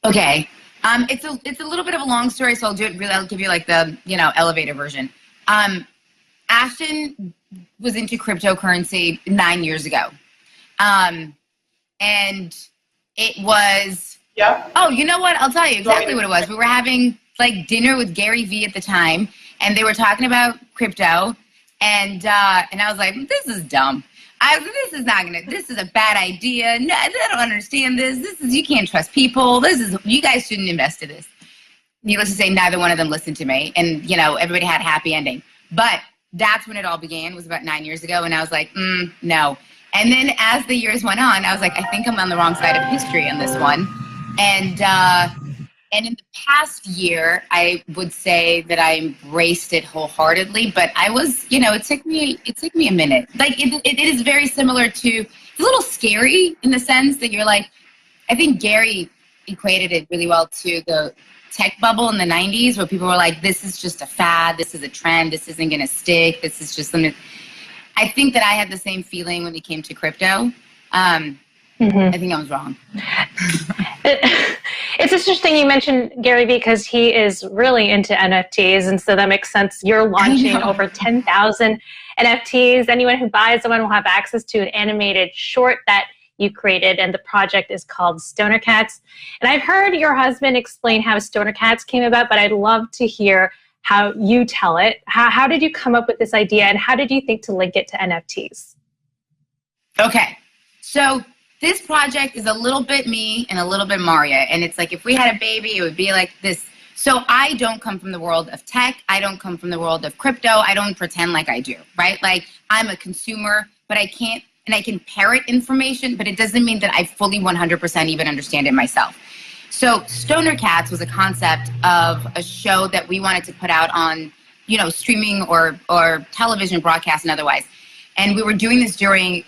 Okay. It's a little bit of a long story, so I'll do it really. I'll give you like the elevator version. Ashton was into cryptocurrency 9 years ago, and it was. Yeah. Oh, you know what? I'll tell you exactly what it was. We were having like dinner with Gary Vee at the time, and they were talking about crypto, and I was like, this is dumb. This is a bad idea. No, I don't understand this. You can't trust people. You guys shouldn't invest in this. Needless to say, neither one of them listened to me, and everybody had a happy ending. But that's when it all began. It was about 9 years ago, and I was like, no. And then as the years went on, I was like, I think I'm on the wrong side of history on this one. And in the past year, I would say that I embraced it wholeheartedly. But I was, it took me a minute. Like it is very similar to. It's a little scary in the sense that you're like, I think Gary equated it really well to the tech bubble in the 90s, where people were like, this is just a fad, this is a trend, this isn't going to stick, this is just something. I think that I had the same feeling when it came to crypto. I think I was wrong. It's interesting you mentioned Gary Vee because he is really into NFTs, and so that makes sense. You're launching over 10,000 NFTs. Anyone who buys one will have access to an animated short that you created, and the project is called Stoner Cats. And I've heard your husband explain how Stoner Cats came about, but I'd love to hear how you tell it. How did you come up with this idea, and how did you think to link it to NFTs? Okay, so this project is a little bit me and a little bit Maaria, and it's like if we had a baby, it would be like this. So I don't come from the world of tech. I don't come from the world of crypto. I don't pretend like I do, right? Like I'm a consumer, but I can parrot information, but it doesn't mean that I fully 100% even understand it myself. So Stoner Cats was a concept of a show that we wanted to put out on, streaming or television broadcast and otherwise. And we were doing this during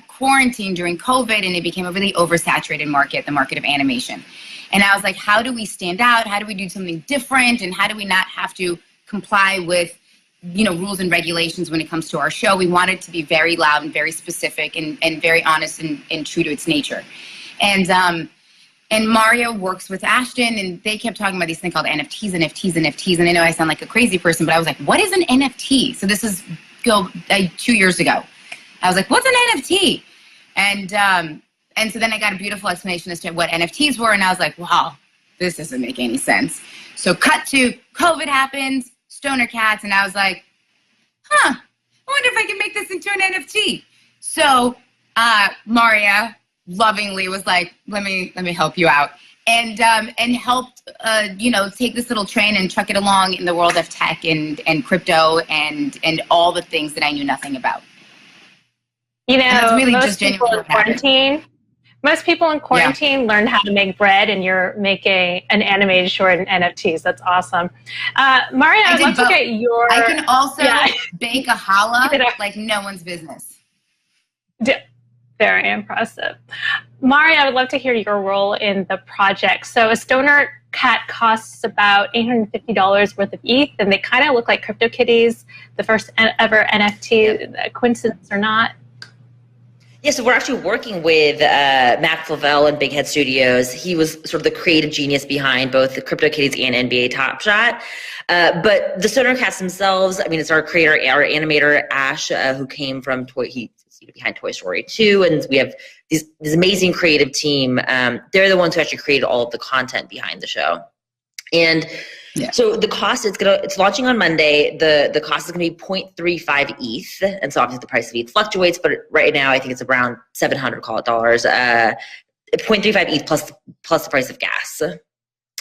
quarantine, during COVID, and it became a really oversaturated market, the market of animation. And I was like, how do we stand out? How do we do something different? And how do we not have to comply with, rules and regulations when it comes to our show? We wanted to be very loud and very specific and very honest and true to its nature. And Maaria works with Ashton, and they kept talking about these things called NFTs. And I know I sound like a crazy person, but I was like, what is an NFT? So this is 2 years ago. I was like, what's an NFT? And so then I got a beautiful explanation as to what NFTs were, and I was like, wow, this doesn't make any sense. So cut to COVID happens, Stoner Cats, and I was like, I wonder if I can make this into an NFT. So Maaria lovingly was like, let me help you out, and helped take this little train and truck it along in the world of tech and crypto and all the things that I knew nothing about. Really most people in quarantine learned how to make bread, and you're making an animated short in NFTs. That's awesome. Maaria, I'd love to get your... I can also bake a challah like no one's business. Very impressive. Maaria, I would love to hear your role in the project. So a Stoner Cat costs about $850 worth of ETH, and they kind of look like CryptoKitties, the first ever NFT, coincidence or not. Yeah, so we're actually working with Matt Flavell and Big Head Studios. He was sort of the creative genius behind both the CryptoKitties and NBA Top Shot. But the Stoner Cats themselves, it's our creator, our animator, Ash, who came from he's behind Toy Story 2, and we have this amazing creative team. They're the ones who actually created all of the content behind the show. And so the cost it's launching on Monday. The cost is gonna be 0.35 ETH, and so obviously the price of ETH fluctuates, but right now I think it's around $700, call it dollars. 0.35 ETH plus the price of gas.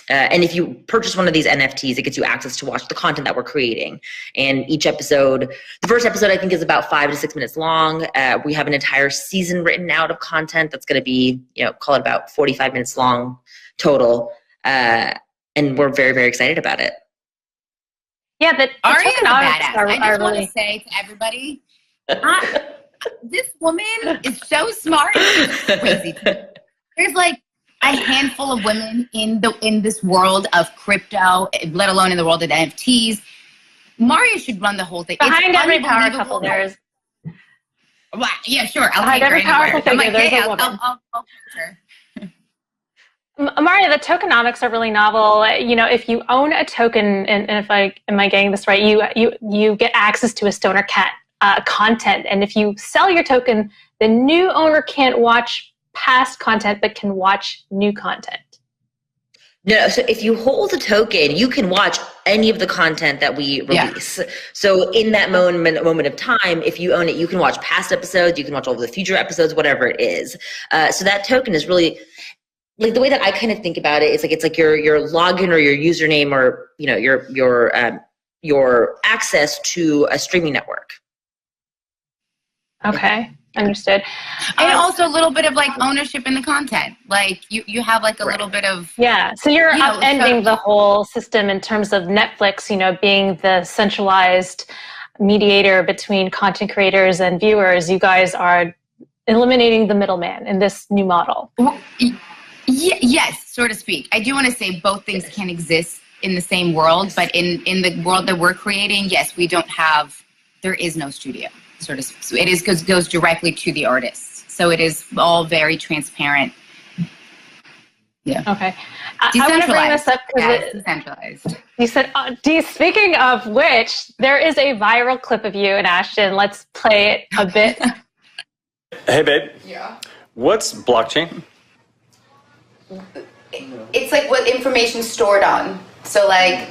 And if you purchase one of these NFTs, it gets you access to watch the content that we're creating. And each episode, the first episode I think is about 5 to 6 minutes long. We have an entire season written out of content that's going to be, call it about 45 minutes long total. And we're very, very excited about it. Yeah, but Aria is a badass. I just want to say to everybody, this woman is so smart. It's crazy. There's like a handful of women in this world of crypto, let alone in the world of NFTs. Maaria should run the whole thing. Behind every power couple, there's... Wow, yeah, sure. Behind every powerful figure, there's a woman. I'll picture. Maaria, the tokenomics are really novel. You know, if you own a token, and if am I getting this right, you get access to a Stoner Cat content, and if you sell your token, the new owner can't watch past content, but can watch new content. No, so if you hold a token, you can watch any of the content that we release. Yeah. So in that moment of time, if you own it, you can watch past episodes, you can watch all the future episodes, whatever it is. So that token is really, like, the way that I kind of think about it is like, it's like your login or your username, or, you know, your access to a streaming network. Okay. Understood. And also a little bit of like ownership in the content. Like you have like a little bit of, yeah. So you're upending the whole system in terms of Netflix, you know, being the centralized mediator between content creators and viewers. You guys are eliminating the middleman in this new model. Yes, so to speak. I do want to say both things can exist in the same world, but in the world that we're creating, yes, there is no studio. So it goes directly to the artists. So it is all very transparent. Yeah. Okay. I want to bring this up because decentralized. You said, speaking of which, there is a viral clip of you and Ashton. Let's play it a bit. Hey, babe. Yeah. What's blockchain? It's like what information stored on. So like,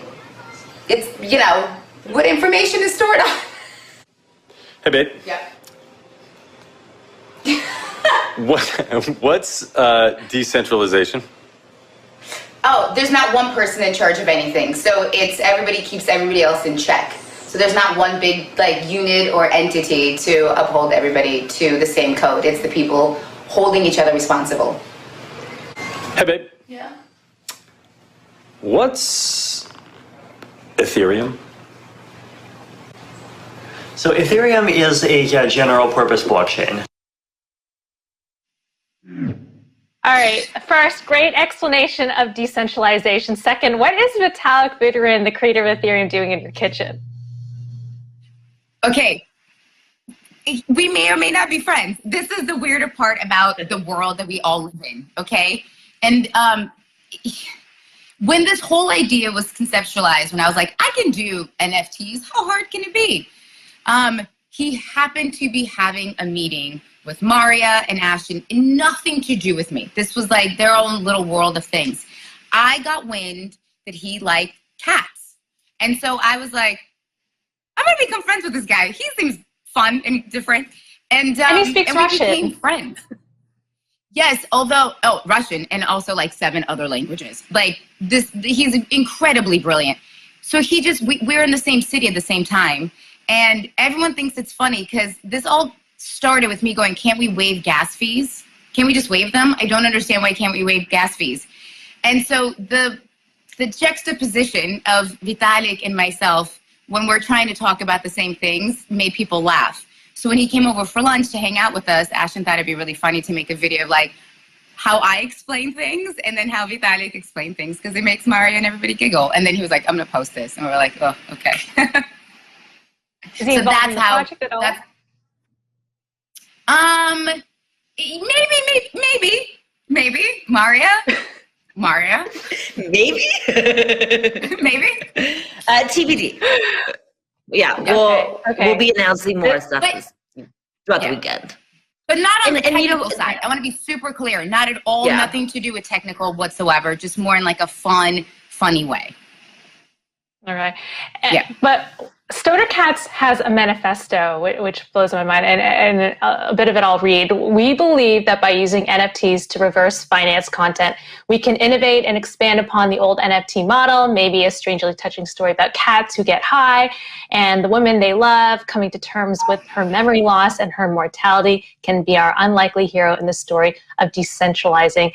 it's, you know, what information is stored on. Hey, babe. Yeah. What's decentralization? Oh, there's not one person in charge of anything. So it's everybody keeps everybody else in check. So there's not one big like unit or entity to uphold everybody to the same code. It's the people holding each other responsible. Hey, babe. Yeah. What's Ethereum? So Ethereum is a general purpose blockchain. All right. First, great explanation of decentralization. Second, what is Vitalik Buterin, the creator of Ethereum, doing in your kitchen? Okay. We may or may not be friends. This is the weirder part about the world that we all live in, okay? And when this whole idea was conceptualized, when I was like, I can do NFTs, how hard can it be? He happened to be having a meeting with Maaria and Ashton, and nothing to do with me. This was like their own little world of things. I got wind that he liked cats. And so I was like, I'm going to become friends with this guy. He seems fun and different. And he speaks Russian. We became friends. Yes, Russian, and also like 7 other languages. Like he's incredibly brilliant. So we're in the same city at the same time. And everyone thinks it's funny because this all started with me going, can't we waive gas fees? Can't we just waive them? I don't understand why can't we waive gas fees? And so the juxtaposition of Vitalik and myself when we're trying to talk about the same things made people laugh. So when he came over for lunch to hang out with us, Ashton thought it'd be really funny to make a video of like how I explain things and then how Vitalik explained things because it makes Maaria and everybody giggle. And then he was like, I'm going to post this. And we were like, oh, okay. Is he involved in the project at all? Maybe. Maaria. Maybe. Maybe. TBD. Yeah, we'll be announcing more stuff throughout the weekend. But not on the technical side. I want to be super clear. Not at all, nothing to do with technical whatsoever. Just more in like a funny way. All right. But Stoner Cats has a manifesto, which blows my mind, and a bit of it I'll read. We believe that by using NFTs to reverse finance content, we can innovate and expand upon the old NFT model, maybe a strangely touching story about cats who get high and the women they love coming to terms with her memory loss and her mortality can be our unlikely hero in the story of decentralizing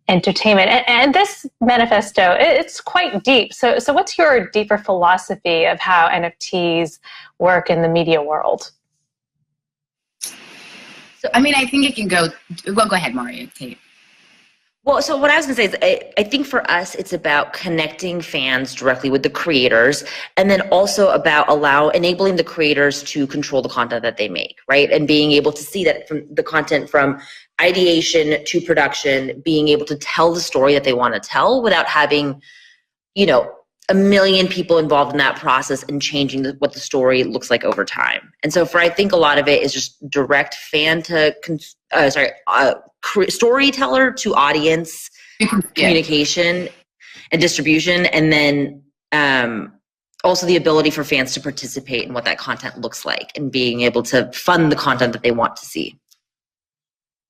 entertainment. And this manifesto, it's quite deep. So what's your deeper philosophy of how NFTs work in the media world? So, I mean, I think it can go, well, go ahead, Maaria, take it. Well, so what I was going to say is I think for us, it's about connecting fans directly with the creators, and then also about enabling the creators to control the content that they make, right? And being able to see that from the content from ideation to production, being able to tell the story that they want to tell without having, a million people involved in that process and changing what the story looks like over time. And so I think a lot of it is just direct fan to, storyteller to audience communication and distribution. And then also the ability for fans to participate in what that content looks like and being able to fund the content that they want to see.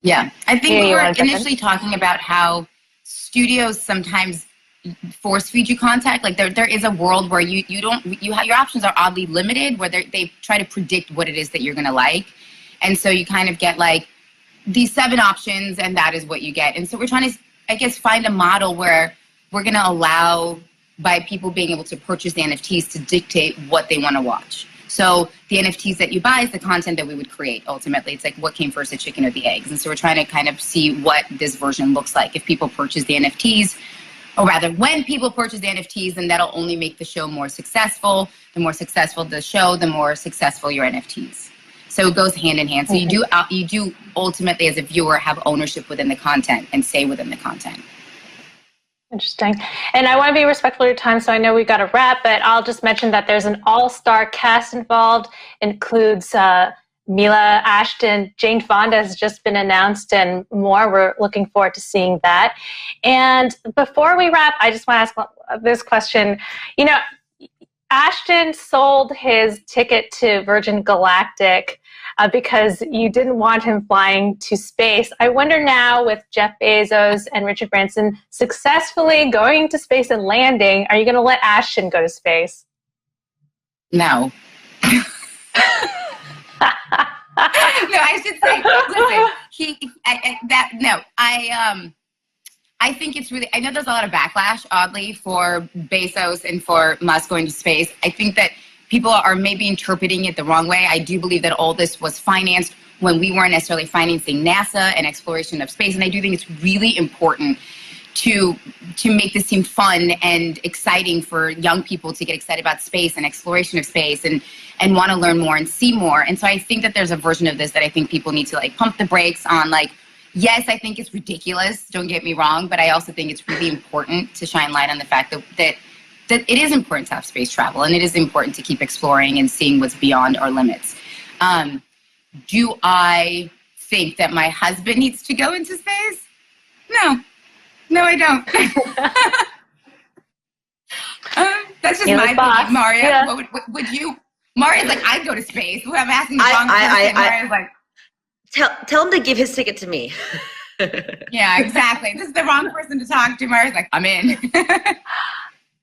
Yeah, I think we were initially talking about how studios sometimes force feed you content. Like there is a world where your options are oddly limited, where they try to predict what it is that you're going to like, and so you kind of get like these 7 options, and that is what you get. And so we're trying to, I guess, find a model where we're going to allow, by people being able to purchase the NFTs, to dictate what they want to watch. So the NFTs that you buy is the content that we would create. Ultimately, it's like what came first, the chicken or the eggs. And so we're trying to kind of see what this version looks like. If people purchase the NFTs, or rather when people purchase the NFTs, then that'll only make the show more successful. The more successful the show, the more successful your NFTs. So it goes hand in hand. So you do ultimately, as a viewer, have ownership within the content and say within the content. Interesting. And I want to be respectful of your time, so I know we've got to wrap, but I'll just mention that there's an all-star cast involved. Includes Mila, Ashton, Jane Fonda has just been announced, and more. We're looking forward to seeing that. And before we wrap, I just want to ask this question. Ashton sold his ticket to Virgin Galactic because you didn't want him flying to space. I wonder now, with Jeff Bezos and Richard Branson successfully going to space and landing, are you going to let Ashton go to space? No. No, I should say, listen, I think it's really, I know there's a lot of backlash, oddly, for Bezos and for Musk going to space. I think that people are maybe interpreting it the wrong way. I do believe that all this was financed when we weren't necessarily financing NASA and exploration of space. And I do think it's really important to make this seem fun and exciting for young people to get excited about space and exploration of space and want to learn more and see more. And so I think that there's a version of this that I think people need to pump the brakes on. Yes, I think it's ridiculous, don't get me wrong, but I also think it's really important to shine light on the fact that it is important to have space travel, and it is important to keep exploring and seeing what's beyond our limits. Do I think that my husband needs to go into space? No, I don't. That's just my opinion, Maaria. Yeah. Would you? Maria's like, I'd go to space. Who I'm asking the wrong person. Maria's like, tell him to give his ticket to me. Yeah, exactly. This is the wrong person to talk to. Maria's like, I'm in.